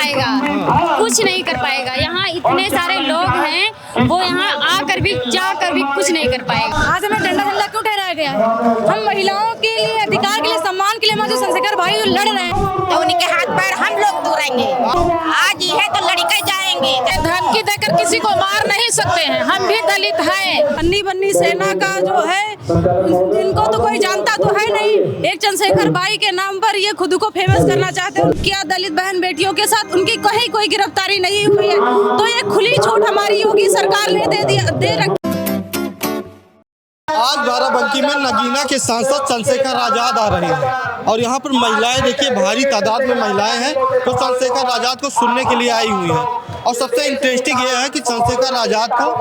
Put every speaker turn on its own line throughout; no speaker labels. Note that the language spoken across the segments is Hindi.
पाएगा, कुछ नहीं कर पाएगा। यहाँ इतने सारे लोग हैं, वो यहाँ आकर भी जाकर भी कुछ नहीं कर पाएगा।
आज हमें डंडा क्यों ठहराया गया है? हम महिलाओं के लिए, अधिकार के लिए, सम्मान के लिए हमारे चंद्रशेखर भाई लड़ रहे हैं,
तो उनके हाथ पैर हम लोग तोड़ेंगे। आज ही है तो लड़के जाएंगे।
धमकी देकर किसी को मार नहीं सकते हैं, हम भी दलित हैं।
अन्नी बन्नी सेना का जो है, इनको तो कोई जानता तो है नहीं। एक चंद्रशेखर भाई के नाम पर ये खुद को फेमस करना चाहते हैं। क्या दलित बहन बेटियों के साथ उनकी कहीं कोई गिरफ्तारी नहीं हुई है, तो ये खुली छूट हमारी योगी सरकार ने दे रखी।
आज बाराबंकी में नगीना के सांसद चंद्रशेखर आजाद आ रहे हैं और यहाँ पर महिलाएं, देखिए भारी तादाद में महिलाएं हैं जो चंद्रशेखर आजाद को सुनने के लिए आई हुई हैं। और सबसे इंटरेस्टिंग ये है कि चंद्रशेखर आजाद को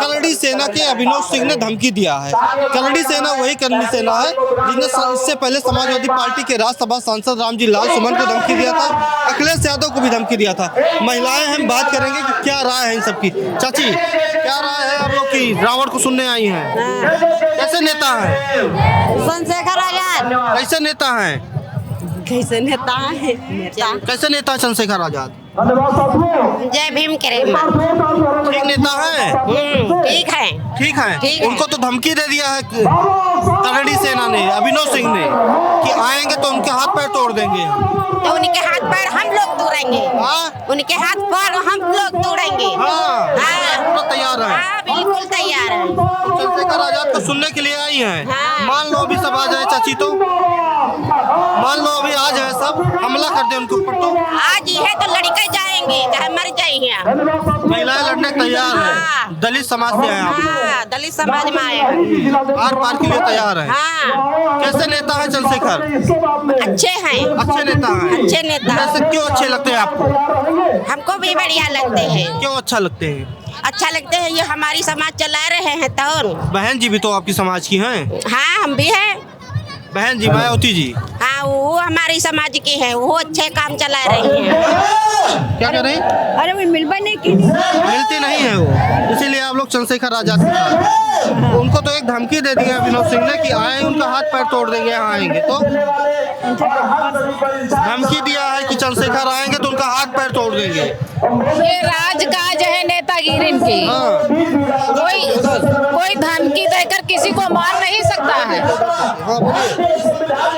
करड़ी सेना के अभिनव सिंह ने धमकी दिया है। करड़ी सेना वही करड़ी सेना है जिसने इससे पहले समाजवादी पार्टी के राज्यसभा सांसद रामजी लाल सुमन को धमकी दिया था, अखिलेश यादव को भी धमकी दिया था। महिलाएं हम बात करेंगे कि क्या राय है इन सबकी। चाची, क्या राय है आप लोग की? रावण को सुनने आई हैं, कैसे नेता है
चंद्रशेखर आजाद?
कैसे नेता है?
कैसे नेता है?
कैसे नेता है चंद्रशेखर आजाद?
जय भीम करे माँ।
ठीक नेता है?
ठीक है,
ठीक है।
ठीक है।
उनको तो धमकी दे दिया है करड़ी सेना ने, अभिनव सिंह ने, कि आएंगे तो उनके हाथ पैर तोड़ देंगे।
तो उनके हाथ पैर हम लोग तोड़ेंगे।
हाँ?
उनके हाथ पैर हम लोग तोड़ेंगे।
हाँ,
हाँ,
तैयार है।
हाँ, बिल्कुल तैयार है।
चंद्रशेखर आजाद को सुनने के लिए आई हैं।
हाँ।
मान लो अभी सब आ जाए चाची, तो मान लो अभी आ जाए सब, हमला कर दे उनके ऊपर, तो
आज ही है तो लड़के जाएंगे, चाहे मर जाएंगे।
महिलाएं लड़ने तैयार
हाँ।
है, दलित समाज से हैं आप,
हाँ, दलित समाज में आए हैं।
आर पार के लिए तैयार है।
हाँ,
कैसे नेता है चंद्रशेखर?
अच्छे हैं,
अच्छे नेता हैं।
अच्छे नेता।
कैसे, क्यों अच्छे लगते हैं आपको?
हमको भी बढ़िया लगते हैं।
क्यों अच्छा लगते हैं?
अच्छा लगते हैं, ये हमारी समाज चला रहे हैं। तो
बहन जी भी तो आपकी समाज की हैं।
हाँ, हम भी हैं।
बहन जी, मायावती जी,
हाँ, वो हमारी समाज की है, वो अच्छे काम चला रही हैं।
क्या कर रहे हैं?
अरे वो मिलती
नहीं है वो, इसीलिए आप लोग चंद्रशेखर आजाद के साथ। उनको तो एक धमकी दे दी है अभिनव सिंह ने कि आए उनका हाथ पैर तोड़ देंगे, यहाँ आएंगे तो। धमकी दिया है कि चंद्रशेखर आएंगे तो उनका हाथ पैर तोड़ देंगे।
ये राजकाज है नेतागिरी इनकी।
हाँ।
कोई धमकी देकर किसी को मार नहीं सकता है।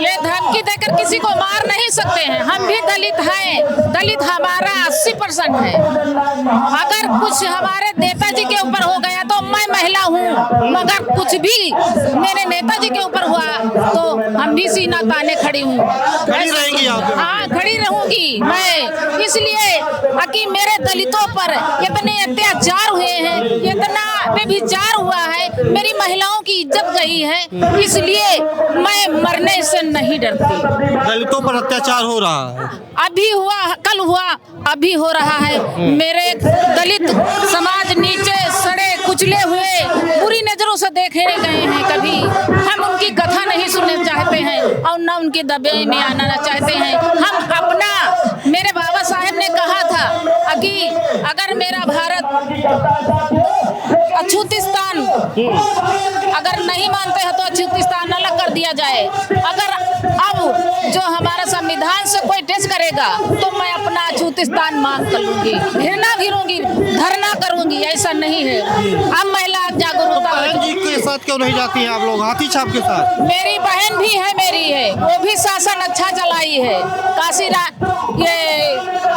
ये धमकी देकर किसी को मार नहीं सकते हैं। हम भी दलित हैं, दलित हमारा 80% है। अगर कुछ हमारे नेताजी के ऊपर हो गया तो मैं महिला हूँ, मगर कुछ भी मेरे नेताजी के ऊपर हुआ तो हम भी सीना ताने खड़ी हूँ।
खड़ी रहेंगी आप?
हाँ, खड़ी रहूंगी मैं, इसलिए कि मेरे दलितों पर इतने अत्याचार हुए हैं, इतना व्यभिचार हुआ है, मेरी महिलाओं की इज्जत गई है, इसलिए मैं मरने से नहीं डरती।
दलितों पर अत्याचार हो रहा है?
अभी हुआ, कल हुआ, अभी हो रहा है। मेरे दलित समाज नीचे सड़े कुचले हुए, बुरी नजरों से देखे गए हैं। कभी हम उनकी कथा नहीं सुनना चाहते हैं और न उनके दबे में आना चाहते हैं। हम अपना, मेरे बाबा साहेब ने कहा था कि अगर मेरा भारत अछूतिस्तान अगर नहीं मानते हैं तो अछूतिस्तान अलग कर दिया जाए। अगर अब जो हमारा संविधान से कोई टेस्ट करेगा तो मैं अपना अछूतिस्तान मांग कर लूंगी, घृणा गिरूंगी, धरना करूंगी। ऐसा नहीं है। अब महिला जागरूकता।
बहन जी के साथ क्यों नहीं जाती हैं आप लोग, हाथी छाप के साथ?
मेरी बहन भी है, मेरी है, वो भी शासन अच्छा चलाई है। ये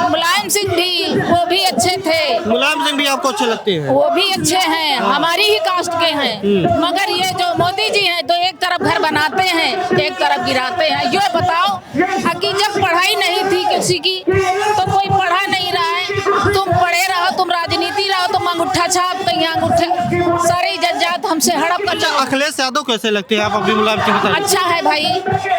मुलायम सिंह भी, वो भी अच्छे थे।
मुलायम सिंह भी आपको अच्छे लगते हैं?
वो भी अच्छे हैं, हमारी ही कास्ट के हैं। मगर ये जो मोदी जी हैं तो एक तरफ घर बनाते हैं, एक तरफ गिराते हैं। ये बताओ कि जब पढ़ाई नहीं थी किसी की तो कोई पढ़ा नहीं रहा है, तुम पढ़े रहो, तुम राजनीति रहो, तुम अंगूठा छाप, कहीं अंगूठे, सारी जज्जात हमसे हड़प कर।
अखिलेश यादव कैसे लगते हैं आप? अभी मुलायम सिंह बताइए।
अच्छा है भाई,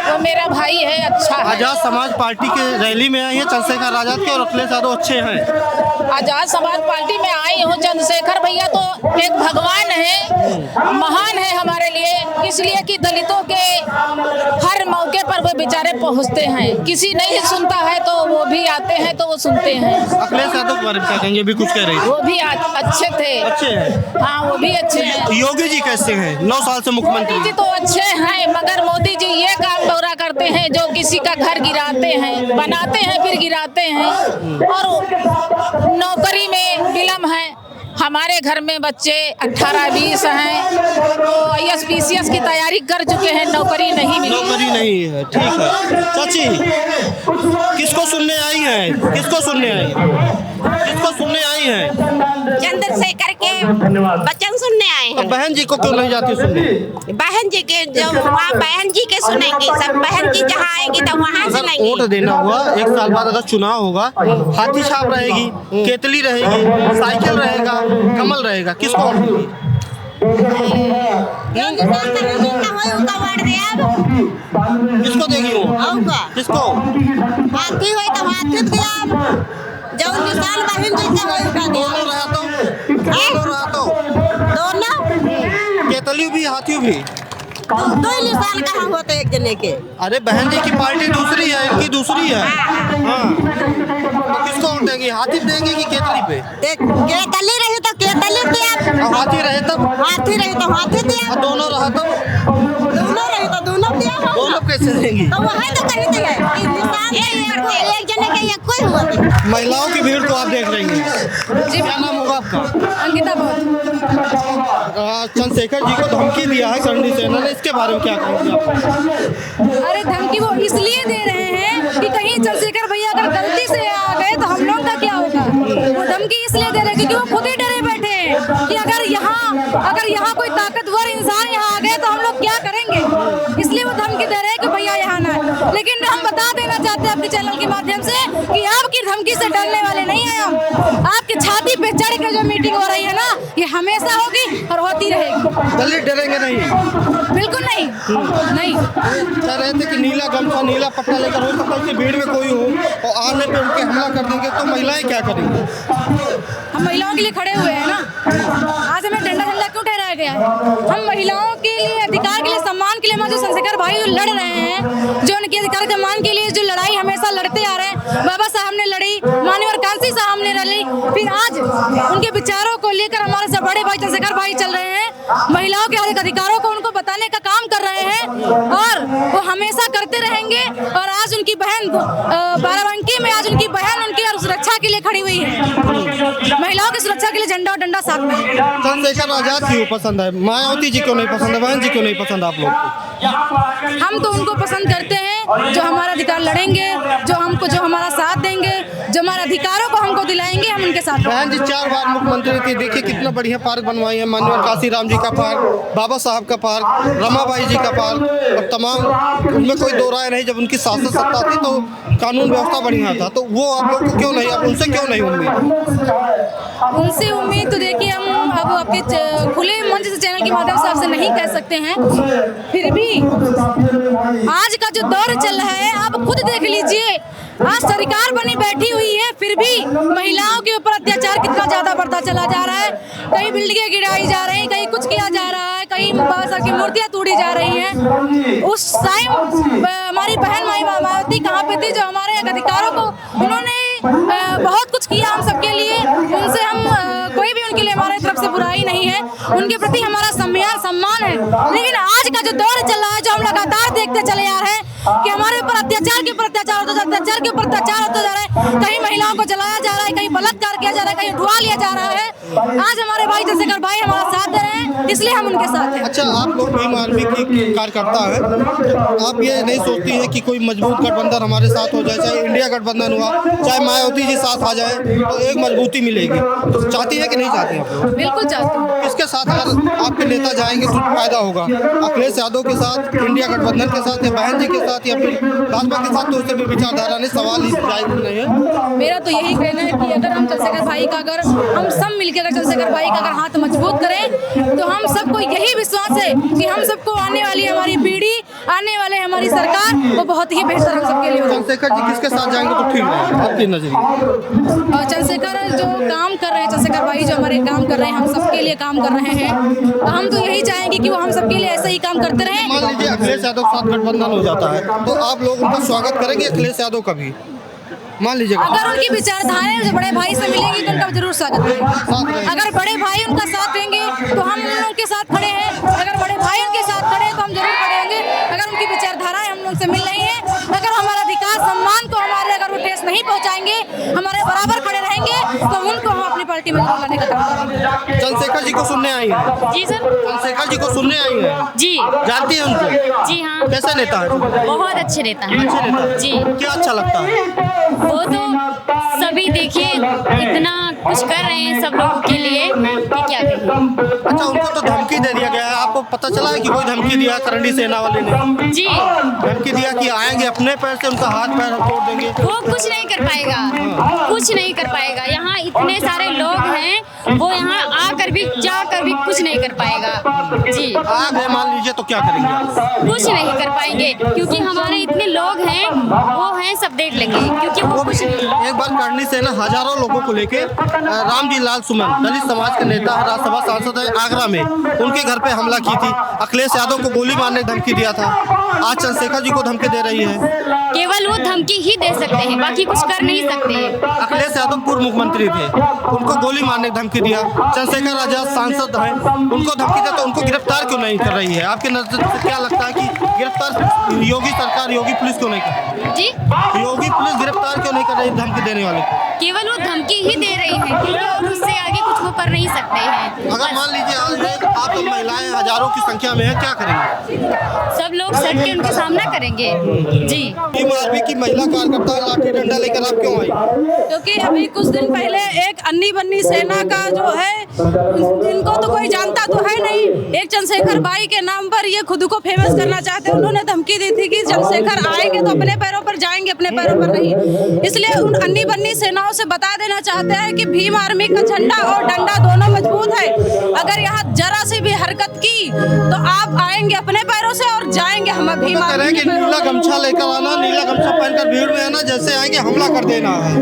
वो मेरा भाई है, अच्छा है।
आजाद समाज पार्टी के रैली में आई है चंद्रशेखर आजाद के, और अखिलेश यादव अच्छे हैं।
आजाद समाज पार्टी में आई हूँ। चंद्रशेखर भैया तो एक भगवान है, महान है हमारे लिए, इसलिए कि दलितों के हर मौके पर वो बेचारे पहुंचते हैं, किसी नहीं सुनता है तो वो भी आते हैं तो वो सुनते हैं।
अखिलेश यादव के बारे में क्या कहेंगे? भी कुछ कह रही
वो भी अच्छे थे।
अच्छे हैं।
हाँ, वो भी अच्छे हैं।
योगी जी कैसे हैं? 9 साल से मुख्यमंत्री।
मोदी जी तो अच्छे हैं, मगर मोदी जी ये काम पूरा करते हैं जो किसी का घर गिराते हैं, बनाते हैं फिर गिराते हैं, और नौकरी में विलम्ब है। हमारे घर में बच्चे 18-20 हैं, तो IAS-PCS की तैयारी कर चुके हैं, नौकरी नहीं मिली।
नौकरी नहीं है, ठीक है। चाची किसको सुनने आई हैं? किसको सुनने आई हैं? किसको सुनने आई हैं?
चंद्रशेखर के वचन सुनने आए
तो
हैं।
बहन जी को क्यों नहीं जाती सुनने?
बहन जी के जो वहाँ बहन जी के सुनेंगे, सब बहन जी जहाँ आएंगी तो वहाँ
अगर
सुनेंगे।
वोट देना हुआ 1 साल बाद, अगर चुनाव होगा, हाथी छाप रहेगी, केतली रहेगी, साइकिल रहेगा, कमल रहेगा, किसको वोट देंगी? किसको देगी वो? किसको?
हाथी होई तो हाथी दिया, जो निशान बहन जी के होई का
दोनों रहा तो
दोनों
केतली भी हाथी भी।
दो निशान कहाँ होते एक जने के।
अरे बहन जी की पार्टी दूसरी है, इनकी दूसरी है। हाँ, तो किसको वोट देंगी? हाथी पे देंगे कि केतली पे?
केतली रही तो केतली दिया,
और हाथी रहे तब?
हाथी रही तो हाथी दिया,
और दोनों रहा तब?
दोनों रही तो दोनों दिया।
दोनों कैसे देंगी?
तो वहाँ तो कहीं दिया निशान एक जने के ये कोई हुआ नहीं।
महिलाओं की भीड़ को आप देख रही हैं। जी, क्या नाम होगा आपका?
अंकिता बहुत।
चंद्रशेखर जी को धमकी दिया है करणी सेना ने, इसके बारे में क्या कहेंगे आप?
अरे धमकी वो इसलिए दे रहे हैं कि कहीं चंद्रशेखर भैया अगर गलती से आ गए तो हम लोग का क्या होगा। वो धमकी इसलिए दे रहे हैं क्योंकि वो खुद ही डरे बैठे हैं कि अगर यहाँ कोई ताकतवर इंसान यहाँ आ गए तो हम लोग क्या करेंगे, इसलिए वो धमकी दे रहे हैं कि भैया यहाँ ना आए। लेकिन हम बता देना चाहते हैं अपने चैनल के माध्यम से कि आपकी धमकी से डरने वाले नहीं हैं हम। आपकी छाती पे चढ़ के जो मीटिंग हो रही है ना, ये हमेशा होगी और होती रहेगी।
दलित डरेंगे नहीं?
बिल्कुल नहीं, नहीं।
कह रहे थे कि नीला गमछा नीला पट्टा लेकर हो सकता है कि भीड़ में कोई हो और आने पे उनके हमला कर देंगे, तो महिलाएं क्या करेंगी?
हम महिलाओं के लिए खड़े हुए हैं ना, आज हमें डंडा क्यों ठहराया गया है? हम महिलाओं के लिए, अधिकार के लिए, सम्मान के लिए, जो चंद्रशेखर भाई लड़ रहे हैं, जो उनके अधिकार सम्मान के लिए जो लड़ाई हमेशा लड़ते आ रहे हैं, बाबा साहब ने लड़ी, माननीय कांसी साहब ने लड़ी, फिर आज उनके विचारों को लेकर हमारे सब बड़े भाई चंद्रशेखर भाई चल रहे हैं, महिलाओं के अधिकारों को उनको बताने का काम कर रहे हैं और वो हमेशा करते रहेंगे। और आज उनकी बहन बाराबंकी में आज उनकी बहन उनकी सुरक्षा के लिए खड़ी हुई है, महिलाओं की सुरक्षा के लिए झंडा और डंडा साथ में।
चंद्रशेखर आजाद क्यों पसंद है? मायावती जी क्यों नहीं पसंद है? बहन जी क्यों नहीं पसंद आप लोग को?
हम तो उनको पसंद करते हैं जो हमारा अधिकार लड़ेंगे, जो हमारा साथ देंगे, जो हमारे अधिकारों को हमको दिलाएंगे, हम उनके साथ।
बहन जी 4 बार मुख्यमंत्री थी, देखिए कितना बढ़िया पार्क बनवाई है, माननीय काशी राम जी का पार्क, बाबा साहब का पार्क, रमाबाई जी का पार्क, और तमाम, उनमें कोई दो राय नहीं। जब उनकी शासन सत्ता थी तो कानून व्यवस्था बढ़िया था, तो वो आप लोग को क्यों नहीं, अब उनसे क्यों नहीं उम्मीद?
उनसे उम्मीद तो देखिए हम अब आपके खुले मंच से चैनल के माध्यम से आपसे नहीं कह सकते हैं, फिर भी आज का जो दौर चल रहा है आप खुद देख लीजिए। आज सरकार बनी बैठी हुई है, फिर भी महिलाओं के ऊपर अत्याचार कितना ज्यादा बढ़ता चला जा रहा है। कहीं बिल्डिंगें गिराई जा रही हैं, कहीं कुछ किया जा रहा है, कहीं बाबा साहब की मूर्तियां तोड़ी जा रही हैं। उस टाइम हमारी बहन मायावती कहाँ पे थी, जो हमारे अधिकारों को उन्होंने बहुत कुछ किया हम सबके लिए। उनसे हम कोई भी उनके लिए हमारे तरफ से बुराई नहीं है, उनके प्रति हमारा सम्मान है। लेकिन आज का जो दौर चल रहा है, जो हम लगातार देखते चले आ रहे हैं कि हमारे ऊपर अत्याचार के ऊपर अत्याचार होता जा रहा है, अत्याचार के ऊपर अत्याचार होता जा रहा है, कहीं महिलाओं को जलाया जा रहा है, कहीं बलात्कार किया जा रहा है, कहीं उठवा लिया जा रहा है। आज हमारे भाई चंद्रशेखर भाई हमारा साथ दे रहे हैं, इसलिए हम उनके साथ हैं।
अच्छा, आप लोग भीम आर्मी की कार्यकर्ता है, आप ये नहीं सोचती हैं कि कोई मजबूत गठबंधन हमारे साथ हो जाए, चाहे इंडिया गठबंधन हुआ, चाहे मायावती जी साथ आ जाए, तो एक मजबूती मिलेगी? तो चाहती है कि नहीं चाहती हैं?
बिल्कुल चाहती हूँ।
किसके साथ अगर आपके नेता जाएंगे तो फायदा होगा? अखिलेश यादव के साथ, इंडिया गठबंधन के साथ, या बहन जी के साथ, या फिर भाजपा के साथ? तो उससे भी विचारधारा नहीं, सवाल ही जायज नहीं है।
मेरा मेरा तो यही कहना है कि अगर हम चंद्रशेखर भाई का अगर हम सब मिलकर अगर चंद्रशेखर भाई का अगर हाथ मजबूत करें तो हम सबको यही विश्वास है कि हम सबको आने वाली हमारी पीढ़ी, आने वाले हमारी सरकार वो बहुत ही बेहतर हम सबके लिए होगी।
चंद्रशेखर जी किसके साथ जाएंगे तो ठीक रहेगा आपकी नजरिए?
और चंद्रशेखर जो काम कर रहे हैं, चंद्रशेखर भाई जो हमारे काम कर रहे हैं, हम सबके लिए काम कर रहे हैं, तो हम तो यही चाहेंगे कि वो हम सबके लिए ऐसे ही काम करते रहें।
मान लीजिए अखिलेश यादव के साथ गठबंधन हो जाता है तो आप लोग उनका स्वागत करेंगे अखिलेश यादव का भी? मान लीजिए
अगर उनकी विचारधाराएं जो बड़े भाई से मिलेंगी तो उनका जरूर स्वागत करेंगे। अगर बड़े भाई उनका साथ देंगे तो हम उन लोगों के साथ खड़े हैं, अगर बड़े भाई उनके साथ खड़े हैं तो हम जरूर खड़े होंगे। अगर उनकी विचारधाराएं हम लोग से मिल रही हैं, अगर हमारा अधिकार सम्मान को हमारे अगर वो ठेस नहीं पहुंचाएंगे, हमारे बराबर खड़े रहेंगे तो उनको हम अपनी पार्टी में जरूर लाने का काम करेंगे।
चंद्रशेखर जी को सुनने आई है?
जी सर।
चंद्रशेखर जी को सुनने आई है?
जी
जानती है उनको?
जी हाँ।
कैसे नेता है?
बहुत अच्छे नेता हैं।
अच्छे नेता है।
जी।
क्या अच्छा लगता है?
वो तो सभी देखिए इतना कुछ कर रहे हैं सब लोगों के लिए कि क्या कहें।
अच्छा, उनको तो धमकी दे दिया गया है, आपको पता चला है कि कोई धमकी दिया करंडी सेना वाले ने?
जी।
धमकी दिया कि आएंगे अपने पैर से उनका हाथ पैर तोड़ देंगे।
वो कुछ नहीं कर पाएगा, कुछ नहीं कर पाएगा। यहाँ इतने सारे लोग हैं, वो यहाँ आकर भी जाकर भी कुछ नहीं कर पाएगा। जी।
आ गए मान लीजिए तो क्या करेंगे आप?
कुछ नहीं कर पाएंगे क्योंकि हमारे इतने लोग हैं, वो हैं सब देख लेंगे क्योंकि वो कुछ नहीं।
एक बार करनी सेना हजारों लोगों को लेके रामजी लाल सुमन दलित समाज के नेता राज्यसभा सांसद है आगरा में, उनके घर पे हमला की थी। अखिलेश यादव को गोली मारने की धमकी दिया था। आज चंद्रशेखर जी को धमकी दे रही है।
केवल वो धमकी ही दे सकते हैं, बाकी कुछ कर नहीं सकते।
अखिलेश यादव पूर्व मुख्यमंत्री थे, उनको गोली मारने की धमकी दिया। चंद्रशेखर आजाद सांसद हैं, उनको धमकी दिया, तो उनको गिरफ्तार क्यों नहीं कर रही है? आपके नजर से क्या लगता है कि गिरफ्तार योगी सरकार, योगी पुलिस क्यों नहीं कर रही?
जी।
योगी पुलिस गिरफ्तार क्यों नहीं कर रही धमकी देने वाले को?
केवल वो धमकी ही दे रही है क्योंकि और उससे आगे कुछ वो कर नहीं सकते हैं।
अगर मान लीजिए आज आप लोग महिलाएं हजारों की संख्या में हैं, क्या करेंगे?
सब लोग सट के उनके सामना करेंगे। जी।
भीम आर्मी की महिला कार्यकर्ता लाठी डंडा लेकर आप क्यों आई?
क्योंकि अभी कुछ दिन पहले एक अन्नी बन्नी सेना का जो है, इनको तो कोई जानता तो है नहीं, एक चंद्रशेखर भाई के नाम पर ये खुद को फेमस करना चाहते हैं। उन्होंने धमकी दी थी कि चंद्रशेखर आएंगे तो अपने पैरों पर जाएंगे, अपने पैरों पर नहीं। इसलिए उन अन्नी बन्नी सेनाओं से बता देना चाहते हैं कि भीम आर्मी का झंडा और डंडा दोनों मजबूत है। अगर यहाँ जरा सी भी हरकत की तो आप आएंगे अपने पैरों से और जाएंगे हम भीम आर्मी के पैरों
नीला
से।
गमछा लेकर आना, नीला गमछा पहनकर भीड़ में आना, जैसे आएंगे हमला कर देना है।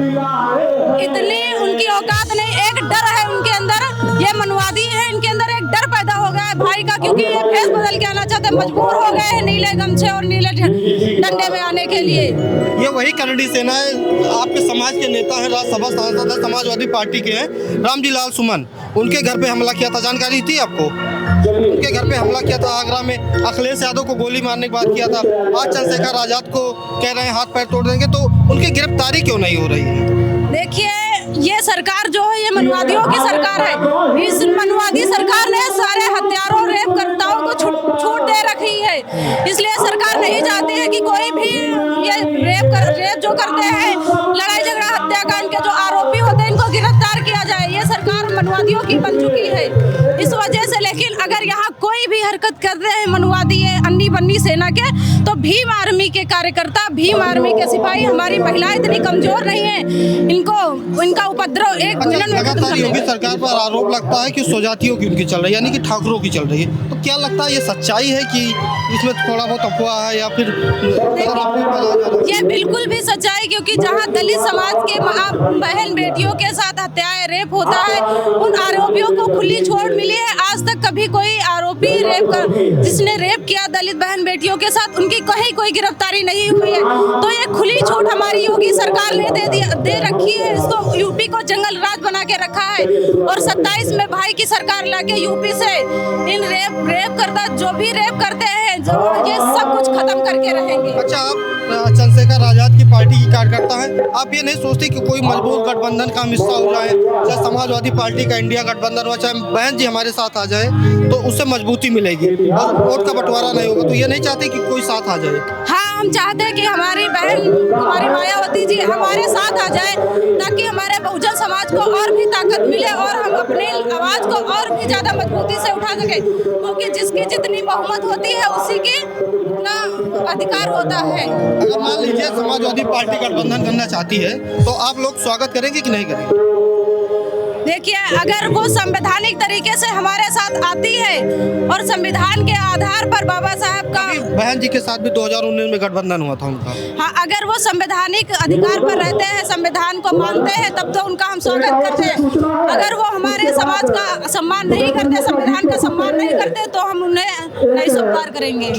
इतनी उनकी औकात नहीं, एक डर है उनके अंदर, ये मनवादी है, इनके अंदर एक डर पैदा हो गया है भाई का, क्योंकि ये फेस बदल के आना चाहते हैं, मजबूर हो गए हैं नीले गमछे और नीले डंडे में आने के लिए।
ये वही करंडी सेना है, आपके समाज के नेता हैं, राज्यसभा सांसद है, समाजवादी पार्टी के हैं, रामजी लाल सुमन, उनके घर पे हमला किया था, जानकारी थी आपको? उनके घर पे हमला किया था आगरा में, अखिलेश यादव को गोली मारने की बात किया था। आज चंद्रशेखर आजाद को कह रहे हैं हाथ पैर तोड़ देंगे, तो उनकी गिरफ्तारी क्यों नहीं हो रही है?
देखिए, ये सरकार जो है ये मनवादियों की सरकार है। इस मनवादी सरकार ने सारे हत्यारों रेपकर्ताओं को छूट दे रखी है। इसलिए सरकार नहीं चाहती है कि कोई भी ये रेप जो करते हैं, लड़ाई झगड़ा हत्याकांड के जो आरोपी होते हैं, इनको गिरफ्तार किया जाए। ये सरकार मनवादियों की बन चुकी है इस वजह से। लेकिन अगर यहाँ कोई भी हरकत करते हैं मनवादी अन्नी बन्नी सेना के, तो भीम आर्मी के कार्यकर्ता, भीम आर्मी के सिपाही, हमारी महिलाएं इतनी कमजोर नहीं है, इनका उपद्रव एक मिनट में खत्म कर
योगी
देंगे।
सरकार पर आरोप लगता है कि स्वजातियों की उनकी चल रही है, यानी कि ठाकुरों की चल रही है, तो क्या लगता है ये सच्चाई है कि इसमें थोड़ा बहुत अफवाह है या फिर
ये बिल्कुल भी सच्चाई, क्योंकि जहाँ दलित समाज के माँ बहन बेटियों के साथ हत्याएं रेप होता है, उन आरोपियों को खुली छूट मिली है। आज तक कभी कोई आरोपी जिसने रेप किया दलित बहन बेटियों के साथ, उनकी कहीं कोई गिरफ्तारी नहीं हुई है। तो ये खुली छूट हमारी योगी सरकार ने दे रखी है। इसको यूपी को जंगल राज बना के रखा है, और 27 में भाई की सरकार लाके यूपी से इन रेप करता, जो भी रेप करते हैं, ये सब कुछ खत्म करके रहेंगे।
अच्छा, आप चंद्रशेखर आजाद की पार्टी की कार्यकर्ता हैं, आप ये नहीं सोचते कि कोई मजबूत गठबंधन का हिस्सा हो जाए, चाहे समाजवादी पार्टी का इंडिया गठबंधन हो, चाहे बहन जी हमारे साथ आ जाए, तो उससे मजबूती मिलेगी और वोट का बंटवारा नहीं होगा, तो ये नहीं चाहते कि कोई साथ आ जाए?
हाँ, हम चाहते हैं कि हमारी बहन हमारी मायावती जी हमारे साथ आ जाए, ताकि हमारे बहुजन समाज को और भी ताकत मिले और हम अपनी आवाज़ को और भी ज़्यादा मजबूती से उठा सकें, क्योंकि जिसकी जितनी बहुमत होती है उसी की उतना अधिकार होता है।
अगर मान लीजिए समाजवादी पार्टी गठबंधन करना चाहती है तो आप लोग स्वागत करेंगे कि नहीं करेंगे?
देखिए, अगर वो संवैधानिक तरीके से हमारे साथ आती है और संविधान के आधार पर बाबा साहब का
बहन जी के साथ भी 2019 में गठबंधन हुआ था उनका।
हाँ, अगर वो संवैधानिक अधिकार पर रहते हैं, संविधान को मानते हैं, तब तो उनका हम स्वागत करते हैं। अगर वो हमारे समाज का सम्मान नहीं करते, संविधान का सम्मान नहीं करते, तो हम उन्हें नहीं स्वीकार करेंगे।